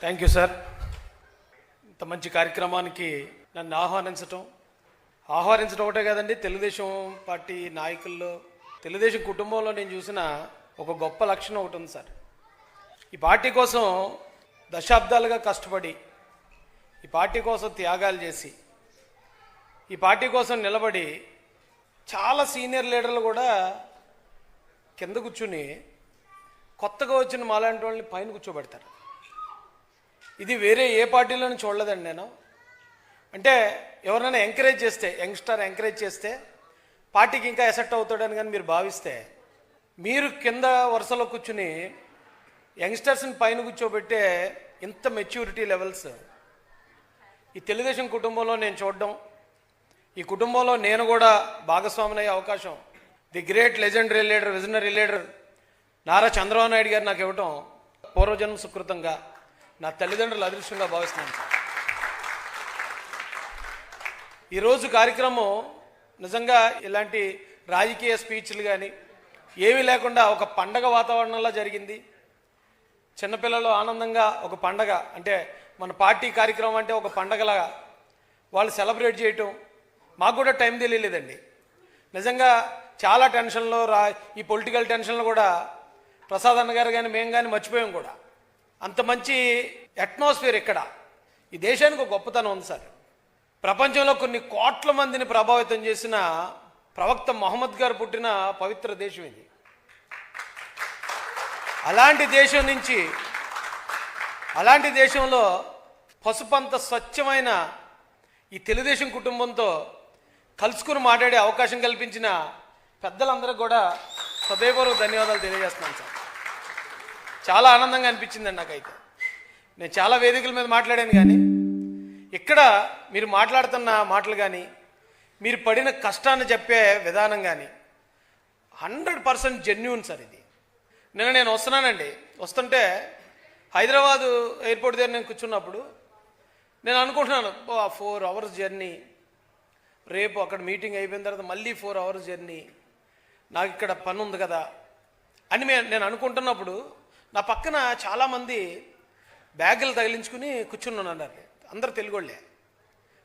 Thank you sir. ఇంత మంచి కార్యక్రమానికి నన్ను ఆహ్వానించడం ఒకటే కదండి, తెలుగుదేశం పార్టీ నాయకుల్లో, తెలుగుదేశం కుటుంబంలో నేను చూసిన ఒక గొప్ప లక్షణం ఒకటి ఉంది సార్. ఈ పార్టీ కోసం దశాబ్దాలుగా కష్టపడి, ఈ పార్టీ కోసం త్యాగాలు చేసి, ఈ పార్టీ కోసం నిలబడి చాలా సీనియర్ లీడర్లు కూడా కింద కూర్చుని కొత్తగా వచ్చిన మాలాంటి వాళ్ళని పైన కూర్చోబెడతారు. ఇది వేరే ఏ పార్టీలోనూ చూడలేదండి నేను. అంటే ఎవరైనా ఎంకరేజ్ చేస్తే, యంగ్స్టర్ ఎంకరేజ్ చేస్తే పార్టీకి ఇంకా ఎసెట్ అవుతాడని కానీ మీరు భావిస్తే, మీరు కింద వరుసలో కూర్చుని యంగ్స్టర్స్ని పైన కూర్చోబెట్టే ఇంత మెచ్యూరిటీ లెవెల్స్ ఈ తెలుగుదేశం కుటుంబంలో నేను చూడడం, ఈ కుటుంబంలో నేను కూడా భాగస్వామిని అయ్యే అవకాశం the great legendary leader, visionary leader Nara Chandrababu Naidu గారు నాకు ఇవ్వటం పూర్వజన్మ సుకృతంగా, నా తల్లిదండ్రుల అదృష్టంగా భావిస్తున్నాను. ఈరోజు కార్యక్రమం నిజంగా ఇలాంటి రాజకీయ స్పీచ్లు కానీ ఏమీ లేకుండా ఒక పండగ వాతావరణంలో జరిగింది. చిన్నపిల్లలు ఆనందంగా ఒక పండగ, అంటే మన పార్టీ కార్యక్రమం అంటే ఒక పండగలాగా వాళ్ళు సెలబ్రేట్ చేయటం మాకు కూడా టైం తెలియలేదండి. నిజంగా చాలా టెన్షన్లో ఈ పొలిటికల్ టెన్షన్లు కూడా ప్రసాద్ అన్న గారు కానీ మేము కానీ మర్చిపోయాం కూడా. అంత మంచి అట్మాస్ఫియర్ ఇక్కడ. ఈ దేశానికి ఒక గొప్పతనం ఉంది సార్. ప్రపంచంలో కొన్ని కోట్ల మందిని ప్రభావితం చేసిన ప్రవక్త మొహమ్మద్ గారు పుట్టిన పవిత్ర దేశం ఇది. అలాంటి దేశంలో పసుపంత స్వచ్ఛమైన ఈ తెలుగుదేశం కుటుంబంతో కలుసుకుని మాట్లాడే అవకాశం కల్పించిన పెద్దలందరికీ కూడా హృదయపూర్వక ధన్యవాదాలు తెలియజేస్తున్నాను సార్. చాలా ఆనందంగా అనిపించిందండి నాకైతే. నేను చాలా వేదికల మీద మాట్లాడాను, కానీ ఇక్కడ మీరు మాట్లాడుతున్న మాటలు కానీ, మీరు పడిన కష్టాన్ని చెప్పే విధానం కానీ 100% జెన్యూన్ సార్. ఇది నేను వస్తున్నానండి, వస్తుంటే హైదరాబాదు ఎయిర్పోర్ట్ దగ్గర నేను కూర్చున్నప్పుడు నేను అనుకుంటున్నాను, 4 hours జర్నీ, రేపు అక్కడ మీటింగ్ అయిపోయిన తర్వాత మళ్ళీ 4 hours జర్నీ, నాకు ఇక్కడ పని ఉంది కదా అని నేను అనుకుంటున్నప్పుడు నా పక్కన చాలామంది బ్యాగులు తగిలించుకుని కూర్చుని ఉన్నారు. అందరు తెలుగోళ్ళే.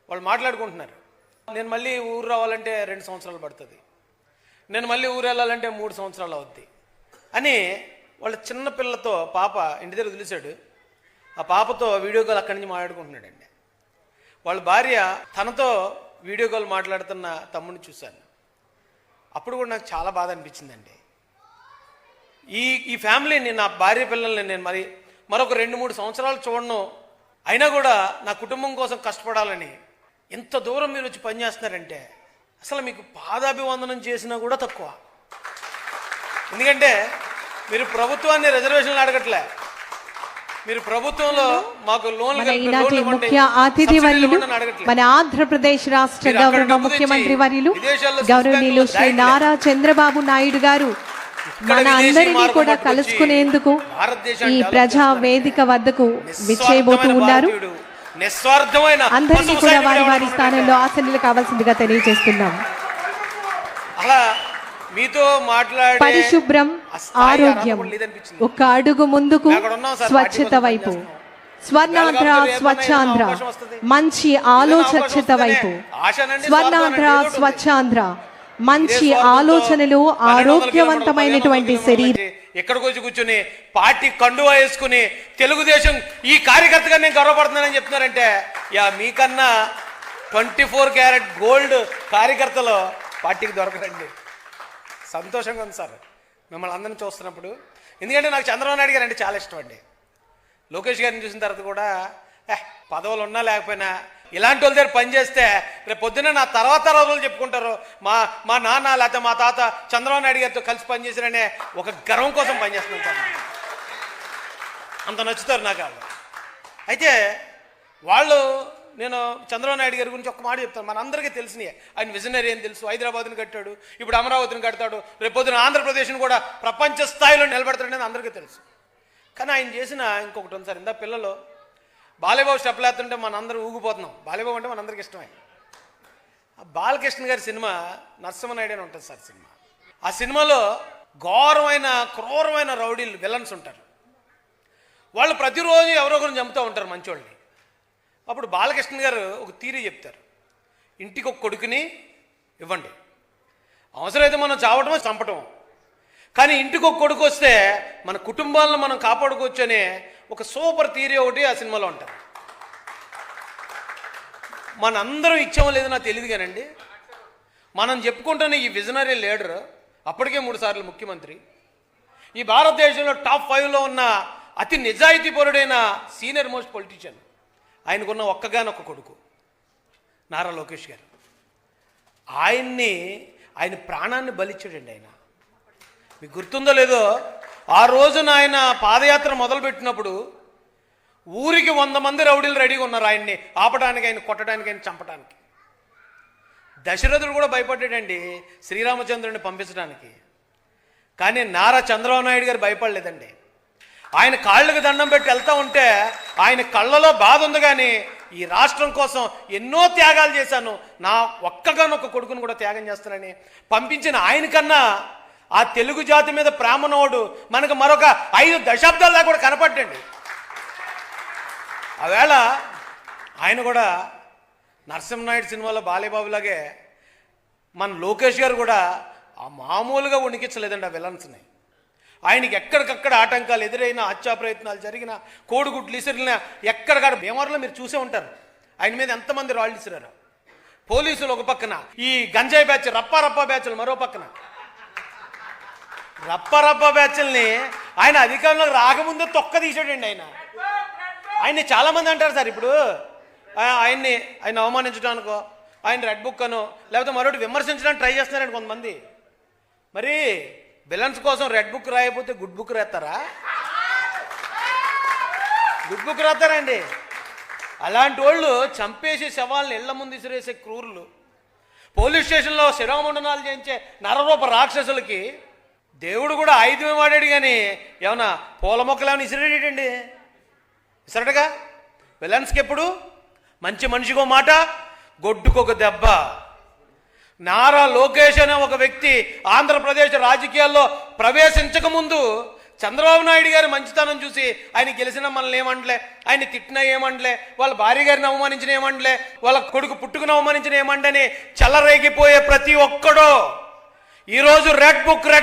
వాళ్ళు మాట్లాడుకుంటున్నారు, నేను మళ్ళీ ఊరు రావాలంటే 2 సంవత్సరాలు పడుతుంది, నేను మళ్ళీ ఊరు వెళ్ళాలంటే 3 సంవత్సరాలు అవుద్ది అని వాళ్ళ చిన్న పిల్లతో, పాప ఇంటి దగ్గర వదిలేశాడు, ఆ పాపతో వీడియో కాల్ అక్కడి నుంచి మాట్లాడుకుంటున్నాడండి. వాళ్ళ భార్య తనతో వీడియో కాల్ మాట్లాడుతున్న తమ్ముడిని చూశాను. అప్పుడు కూడా నాకు చాలా బాధ అనిపించిందండి. ఈ ఫ్యామిలీని, నా భార్య పిల్లల్ని నేను మరొక 2-3 సంవత్సరాలు చూడను, అయినా కూడా నా కుటుంబం కోసం కష్టపడాలని ఇంత దూరం మీరు వచ్చి పనిచేస్తున్నారంటే అసలు మీకు పాదాభివందనం చేసినా కూడా తక్కువ. ఎందుకంటే మీరు ప్రభుత్వాన్ని రిజర్వేషన్లు అడగట్లే, మీరు ప్రభుత్వంలో మాకు ఈనాటి ముఖ్య అతిథి వర్యులు మన ఆంధ్రప్రదేశ్ రాష్ట్ర గౌరవ ముఖ్యమంత్రి వర్యులు గౌరవనీయులు శ్రీ నారా చంద్రబాబు నాయుడు గారు మన అందరినీ కూడా కలుసుకునేందుకు ఈ ప్రజా వేదిక వద్దకు విచ్చేయబోతూ ఉన్నారు. అందరినీ కూడా వారి వారి స్థానంలో ఆసనలు కావాల్సిందిగా తెలియజేస్తున్నాం. పరిశుభ్రం, ఆరోగ్యం, ఒక అడుగు ముందుకు, స్వచ్ఛత వైపు, స్వర్ణాంధ్ర స్వచ్ఛాంధ్ర, మంచి ఆలోచన వైపు, స్వర్ణాంధ్ర స్వచ్ఛాంధ్ర, మంచి ఆలోచనలు, ఆరోగ్యవంతమైనటువంటి శరీరం. ఎక్కడికి వచ్చి కూర్చుని పార్టీ కండువా వేసుకుని తెలుగుదేశం ఈ కార్యకర్తగా నేను గర్వపడుతున్నానని చెప్తున్నారంటే, మీకన్నా 24 క్యారెట్ గోల్డ్ కార్యకర్తలు పార్టీకి దొరకరండి. సంతోషంగా ఉంది సార్ మిమ్మల్ని అందరిని చూస్తున్నప్పుడు. ఎందుకంటే నాకు చంద్రబాబు నాయుడు గారు అంటే చాలా ఇష్టం అండి. లోకేష్ గారిని చూసిన తర్వాత కూడా పదవులు ఉన్నా లేకపోయినా ఇలాంటి వాళ్ళ దగ్గర పనిచేస్తే రేపు పొద్దున్న నా తర్వాత రోజులు చెప్పుకుంటారు, మా నాన్న లేకపోతే మా తాత చంద్రబాబు నాయుడు గారితో కలిసి పనిచేశారనే ఒక గర్వం కోసం పనిచేస్తుంటాను. అంత నచ్చుతారు నాకు. అయితే వాళ్ళు, నేను చంద్రబాబు నాయుడు గారి గురించి ఒక మాట చెప్తాను. మనందరికీ తెలిసినాయి, ఆయన విజనరీ అని తెలుసు. హైదరాబాద్ని కట్టాడు, ఇప్పుడు అమరావతిని కడతాడు, రేపు పొద్దున ఆంధ్రప్రదేశ్ని కూడా ప్రపంచ స్థాయిలో నిలబెడతాడనేది అందరికీ తెలుసు. కానీ ఆయన చేసిన ఇంకొకటి ఉంది సార్. ఇందా పిల్లలు బాలయ్యబాబు స్టెప్లు వేస్తుంటే మనందరూ ఊగిపోతున్నాం. బాలయ్యబాబు అంటే మనందరికీ ఇష్టమే. బాలకృష్ణ గారి సినిమా నరసింహనాయుడు అని ఉంటుంది సార్ సినిమా. ఆ సినిమాలో ఘోరమైన క్రూరమైన రౌడీలు, విలన్స్ ఉంటారు. వాళ్ళు ప్రతిరోజు ఎవరో ఒకరిని చంపుతూ ఉంటారు మంచోళ్ళని. అప్పుడు బాలకృష్ణ గారు ఒక థియరీ చెప్తారు, ఇంటికి ఒక కొడుకుని ఇవ్వండి, అవసరమైతే మనం చావటమో చంపటం, కానీ ఇంటికి ఒక కొడుకు వస్తే మన కుటుంబాలను మనం కాపాడుకోవచ్చు అనే ఒక సూపర్ థియరీ ఒకటి ఆ సినిమాలో ఉంటుంది. మనందరం ఇచ్చామో లేదో నాకు తెలియదు కానండి, మనం చెప్పుకుంటున్న ఈ విజనరీ లీడర్ అప్పటికే 3 సార్లు ముఖ్యమంత్రి, ఈ భారతదేశంలో టాప్ 5లో ఉన్న అతి నిజాయితీపరుడైన సీనియర్ మోస్ట్ పొలిటీషియన్, ఆయనకున్న ఒక్కగానొక్క కొడుకు నారా లోకేష్ గారు. ఆయన ప్రాణాన్ని బలిచ్చాడండి. ఆయన మీకు గుర్తుందో లేదో, ఆ రోజున ఆయన పాదయాత్ర మొదలుపెట్టినప్పుడు ఊరికి 100 మంది రౌడీలు రెడీగా ఉన్నారు ఆయన్ని ఆపడానికి, ఆయన కొట్టడానికి, ఆయన చంపడానికి. దశరథుడు కూడా భయపడ్డాడండి శ్రీరామచంద్రుడిని పంపించడానికి. కానీ నారా చంద్రబాబు నాయుడు గారు భయపడలేదండి. ఆయన కాళ్ళకి దండం పెట్టి వెళ్తూ ఉంటే ఆయన కళ్ళలో బాధ ఉంది, కానీ ఈ రాష్ట్రం కోసం ఎన్నో త్యాగాలు చేశాను, నా ఒక్కగానొక్క కొడుకును కూడా త్యాగం చేస్తానని పంపించిన ఆయనకన్నా ఆ తెలుగు జాతి మీద ప్రేమనోడు మనకు మరొక 5 దశాబ్దాల దాకా కూడా కనపడ్డండి. ఆవేళ ఆయన కూడా నరసింహనాయుడు సినిమాలో బాలేబాబులాగే మన లోకేష్ గారు కూడా ఆ మామూలుగా ఉణికించలేదండి ఆ విలన్స్ని. ఆయనకి ఎక్కడికక్కడ ఆటంకాలు ఎదురైనా, హత్యా ప్రయత్నాలు జరిగిన, కోడిగుడ్లు ఇసిరిన, ఎక్కడికక్కడ భీమవరంలో మీరు చూసే ఉంటారు ఆయన మీద ఎంతమంది రాళ్ళు ఇసిరారు. పోలీసులు ఒక పక్కన, ఈ గంజాయి బ్యాచ్ రప్పా బ్యాచ్లు మరో పక్కన. రప్పా బ్యాచ్ల్ని ఆయన అధికారంలోకి రాకముందే తొక్క తీసాడండి. ఆయన్ని చాలామంది అంటారు సార్, ఇప్పుడు ఆయన అవమానించడానికో, ఆయన రెడ్ బుక్ అనో, లేకపోతే మరొకటి విమర్శించడానికి ట్రై చేస్తున్నారండి కొంతమంది. మరి విలన్స్ కోసం రెడ్ బుక్ రాయకపోతే గుడ్ బుక్ రాస్తారా? గుడ్ బుక్ రాస్తారండి. అలాంటి వాళ్ళు చంపేసి శవాలను ఇళ్ల ముందు ఇసిరేసే క్రూరులు, పోలీస్ స్టేషన్లో శిరోమండనాలు చేయించే నరరూప రాక్షసులకి దేవుడు కూడా ఆయుధమే వాడాడు, కానీ ఏమన్నా పూల మొక్కలు ఏమైనా ఇసిరేటండి? ఇసరటగా. విలన్స్కి ఎప్పుడు మంచి మనిషికో మాట, గొడ్డుకొక దెబ్బ. నారా లోకేష్ అనే ఒక వ్యక్తి ఆంధ్రప్రదేశ్ రాజకీయాల్లో ప్రవేశించక ముందు చంద్రబాబు నాయుడు గారి మంచితనం చూసి ఆయన గెలిచిన మనల్ని ఏమంటలే, ఆయన తిట్టినా ఏమంటలే, వాళ్ళ భార్య గారిని అవమానించిన ఏమంటలే, వాళ్ళ కొడుకు పుట్టుకుని అవమానించిన ఏమంటని చెలరేగిపోయే ప్రతి ఒక్కడో ఈరోజు రెడ్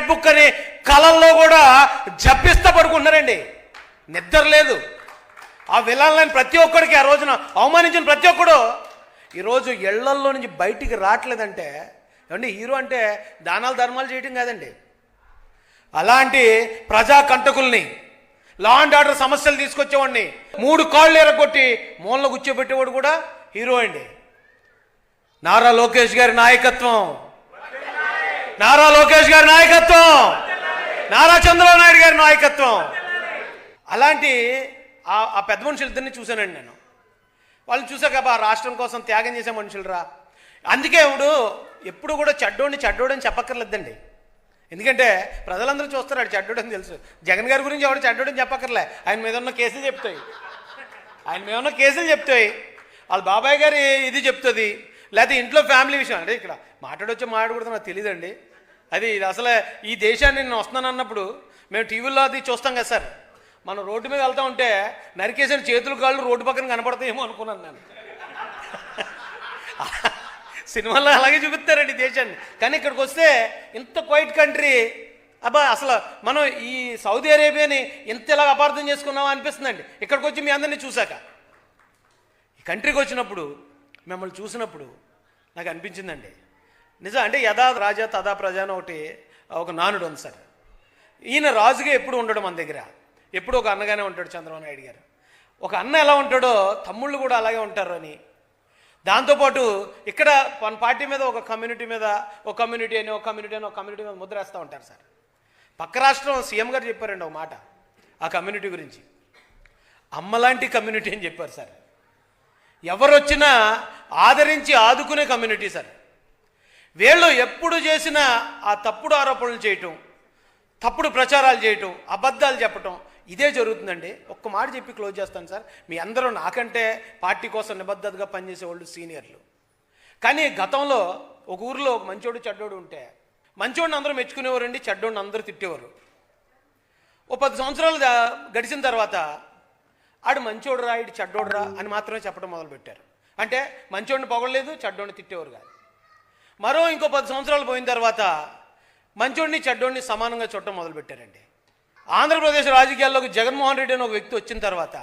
బుక్ అని కళల్లో కూడా జపిస్తా పడుకుంటున్నారండి. నిద్ర లేదు. ఆ విలన్లని ప్రతి ఒక్కడికి ఆ రోజున అవమానించిన ప్రతి ఒక్కడు ఈరోజు ఇళ్లల్లో నుంచి బయటికి రావట్లేదంటే ఏమండి, హీరో అంటే దానాలు ధర్మాలు చేయటం కాదండి. అలాంటి ప్రజా కంటకుల్ని, లా అండ్ ఆర్డర్ సమస్యలు తీసుకొచ్చేవాడిని 3 కాళ్ళు ఎరగొట్టి మూలలో కూర్చోబెట్టేవాడు కూడా హీరో అండి. నారా లోకేష్ గారి నాయకత్వం, నారా లోకేష్ గారి నాయకత్వం, నారా చంద్రబాబు నాయుడు గారి నాయకత్వం. అలాంటి ఆ పెద్ద మనుషులిద్దరిని చూశానండి నేను. వాళ్ళని చూసాక ఆ రాష్ట్రం కోసం త్యాగం చేసే మనుషులరా. అందుకే ఎప్పుడు కూడా చెడ్డోడని చెప్పక్కర్లేదండి. ఎందుకంటే ప్రజలందరూ చూస్తారు ఆడు చెడ్డోడని తెలుసు. జగన్ గారి గురించి ఎవడు చెడ్డోడని చెప్పక్కర్లే, ఆయన మీద ఉన్న కేసులు చెప్తాయి, వాళ్ళ బాబాయ్ గారి ఇది చెప్తుంది, లేకపోతే ఇంట్లో ఫ్యామిలీ విషయం. అంటే ఇక్కడ మాట్లాడకూడదు నాకు తెలియదండి. అది అసలు ఈ దేశాన్ని నేను వస్తున్నాను అన్నప్పుడు మేము టీవీలో అది చూస్తాం కదా సార్, మనం రోడ్డు మీద వెళ్తా ఉంటే నరికేసిన చేతులు కాళ్ళు రోడ్డు పక్కన కనపడతాయేమో అనుకున్నాను నేను. సినిమాల్లో అలాగే చూపిస్తారండి దేశాన్ని. కానీ ఇక్కడికి వస్తే ఇంత క్వైట్ కంట్రీ, అబ్బా అసలు మనం ఈ సౌదీ అరేబియాని ఇంతలా అపార్థం చేసుకున్నామా అనిపిస్తుందండి ఇక్కడికి వచ్చి మీ అందరినీ చూశాక. ఈ కంట్రీకి వచ్చినప్పుడు మిమ్మల్ని చూసినప్పుడు నాకు అనిపించిందండి, నిజం అంటే యథా రాజా తదా ప్రజ అని ఒక నానుడు ఉంది సార్. ఈయన రాజుగా ఎప్పుడు ఉండడు మన దగ్గర, ఎప్పుడు ఒక అన్నగానే ఉంటాడు చంద్రబాబు నాయుడు గారు. ఒక అన్న ఎలా ఉంటాడో తమ్ముళ్ళు కూడా అలాగే ఉంటారు అని. దాంతోపాటు ఇక్కడ మన పార్టీ మీద ఒక కమ్యూనిటీ మీద ముద్ర వేస్తూ ఉంటారు సార్. పక్క రాష్ట్రం సీఎం గారు చెప్పారండి ఒక మాట ఆ కమ్యూనిటీ గురించి, అమ్మలాంటి కమ్యూనిటీ అని చెప్పారు సార్. ఎవరు వచ్చినా ఆదరించి ఆదుకునే కమ్యూనిటీ సార్. వీళ్ళు ఎప్పుడు చేసినా ఆ తప్పుడు ఆరోపణలు చేయటం, తప్పుడు ప్రచారాలు చేయటం, అబద్ధాలు చెప్పటం, ఇదే జరుగుతుందండి. ఒక్క మాట చెప్పి క్లోజ్ చేస్తాను సార్. మీ అందరూ నాకంటే పార్టీ కోసం నిబద్ధతగా పనిచేసే వాళ్ళు సీనియర్లు. కానీ గతంలో ఒక ఊరిలో ఒక మంచోడు చెడ్డోడు ఉంటే మంచోడిని అందరూ మెచ్చుకునేవారండి, చెడ్డోడిని అందరూ తిట్టేవారు. ఓ 10 సంవత్సరాలు గడిచిన తర్వాత ఆడు మంచోడురా ఇటు చెడ్డోడురా అని మాత్రమే చెప్పడం మొదలుపెట్టారు. అంటే మంచోడిని పొగడలేదు, చెడ్డోడిని తిట్టేవారు కాదు. ఇంకో 10 సంవత్సరాలు పోయిన తర్వాత మంచోడిని చెడ్డోడిని సమానంగా చూడటం మొదలుపెట్టారండి. ఆంధ్రప్రదేశ్ రాజకీయాల్లోకి జగన్మోహన్ రెడ్డి అని ఒక వ్యక్తి వచ్చిన తర్వాత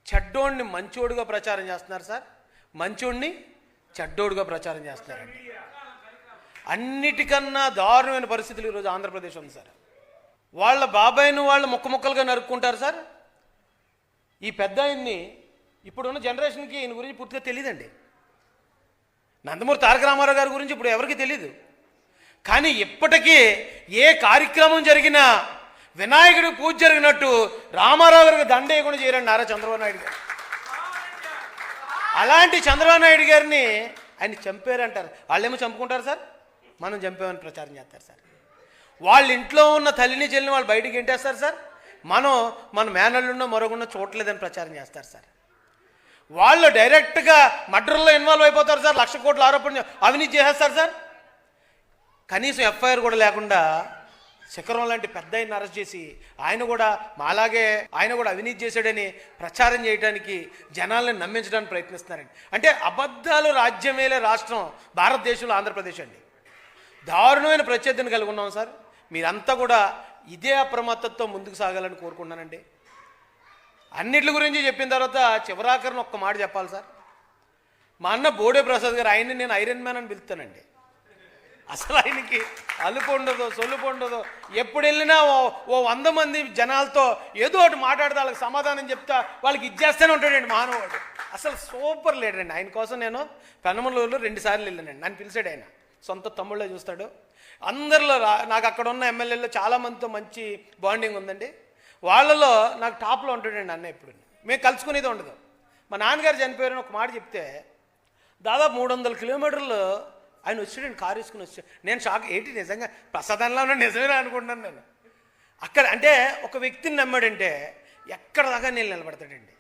చెడ్డోడిని మంచోడుగా ప్రచారం చేస్తున్నారు సార్, మంచోడిని చెడ్డోడుగా ప్రచారం చేస్తున్నారండి. అన్నిటికన్నా దారుణమైన పరిస్థితులు ఈరోజు ఆంధ్రప్రదేశ్ ఉంది సార్. వాళ్ళ బాబాయిని వాళ్ళు ముక్కలుగా నరుక్కుంటారు సార్. ఈ పెద్ద ఆయన్ని ఇప్పుడున్న జనరేషన్కి ఈయన గురించి పూర్తిగా తెలియదండి. నందమూరి తారక రామారావు గారి గురించి ఇప్పుడు ఎవరికి తెలియదు. కానీ ఇప్పటికీ ఏ కార్యక్రమం జరిగినా వినాయకుడికి పూజ జరిగినట్టు రామారావు గారికి దండ వేయకుండా చేయరండి నారా చంద్రబాబు నాయుడు గారు. అలాంటి చంద్రబాబు నాయుడు గారిని ఆయన చంపారంటారు. వాళ్ళేమో చంపుకుంటారు సార్, మనం చంపామని ప్రచారం చేస్తారు సార్. వాళ్ళ ఇంట్లో ఉన్న తల్లిని చెల్లిని వాళ్ళు బయటికి ఎంటేస్తారు సార్, మన మేనల్లున్న మరొకన్న చూడలేదని ప్రచారం చేస్తారు సార్. వాళ్ళు డైరెక్ట్గా మర్డర్లో ఇన్వాల్వ్ అయిపోతారు సార్, 1,00,000 కోట్ల ఆరోపణ అవినీతి చేసేస్తారు సార్. కనీసం ఎఫ్ఐఆర్ కూడా లేకుండా శిఖరం లాంటి పెద్ద ఆయన అరెస్ట్ చేసి ఆయన కూడా మాలాగే ఆయన కూడా అవినీతి చేశాడని ప్రచారం చేయడానికి జనాలను నమ్మించడానికి ప్రయత్నిస్తున్నారండి. అంటే అబద్ధాలు రాజ్యమేలే రాష్ట్రం భారతదేశంలో ఆంధ్రప్రదేశ్ అండి. దారుణమైన ప్రత్యర్థిని కలిగి ఉన్నాం సార్. మీరంతా కూడా ఇదే అప్రమత్తతో ముందుకు సాగాలని కోరుకుంటున్నానండి. అన్నిటి గురించి చెప్పిన తర్వాత చివరాఖరిని ఒక్క మాట చెప్పాలి సార్. మా అన్న బోడే ప్రసాద్ గారు, ఆయన్ని నేను ఐరన్ మ్యాన్ అని పిలుస్తానండి. అసలు ఆయనకి అలుపు ఉండదు, సొలుపు ఉండదు. ఎప్పుడు వెళ్ళినా ఓ 100 మంది జనాలతో ఏదో ఒకటి మాట్లాడితే వాళ్ళకి సమాధానం చెప్తా వాళ్ళకి ఇచ్చేస్తూనే ఉంటాడండి మానవుడు. అసలు సూపర్ లీడర్ అండి. ఆయన కోసం నేను పెనమలూరులో 2 సార్లు వెళ్ళానండి. నన్ను పిలిచాడు ఆయన, సొంత తమ్ముళ్ళే చూస్తాడు. అందరిలో నాకు అక్కడ ఉన్న ఎమ్మెల్యేలో చాలామందితో మంచి బాండింగ్ ఉందండి. వాళ్ళలో నాకు టాప్లో ఉంటాడండి అన్న. ఎప్పుడు మేము కలుసుకునేది ఉండదు. మా నాన్నగారు చనిపోయారని ఒక మాట చెప్తే దాదాపు 300 కిలోమీటర్లు ఆయన వచ్చాడండి, కారు వేసుకుని వచ్చాడు. నేను షాక్, ఏంటి నిజంగా ప్రసాదంలో ఉన్న నిజమేనా అనుకుంటున్నాను నేను. అక్కడ అంటే ఒక వ్యక్తిని నమ్మాడంటే ఎక్కడ దాకా నేను నిలబడతాడండి.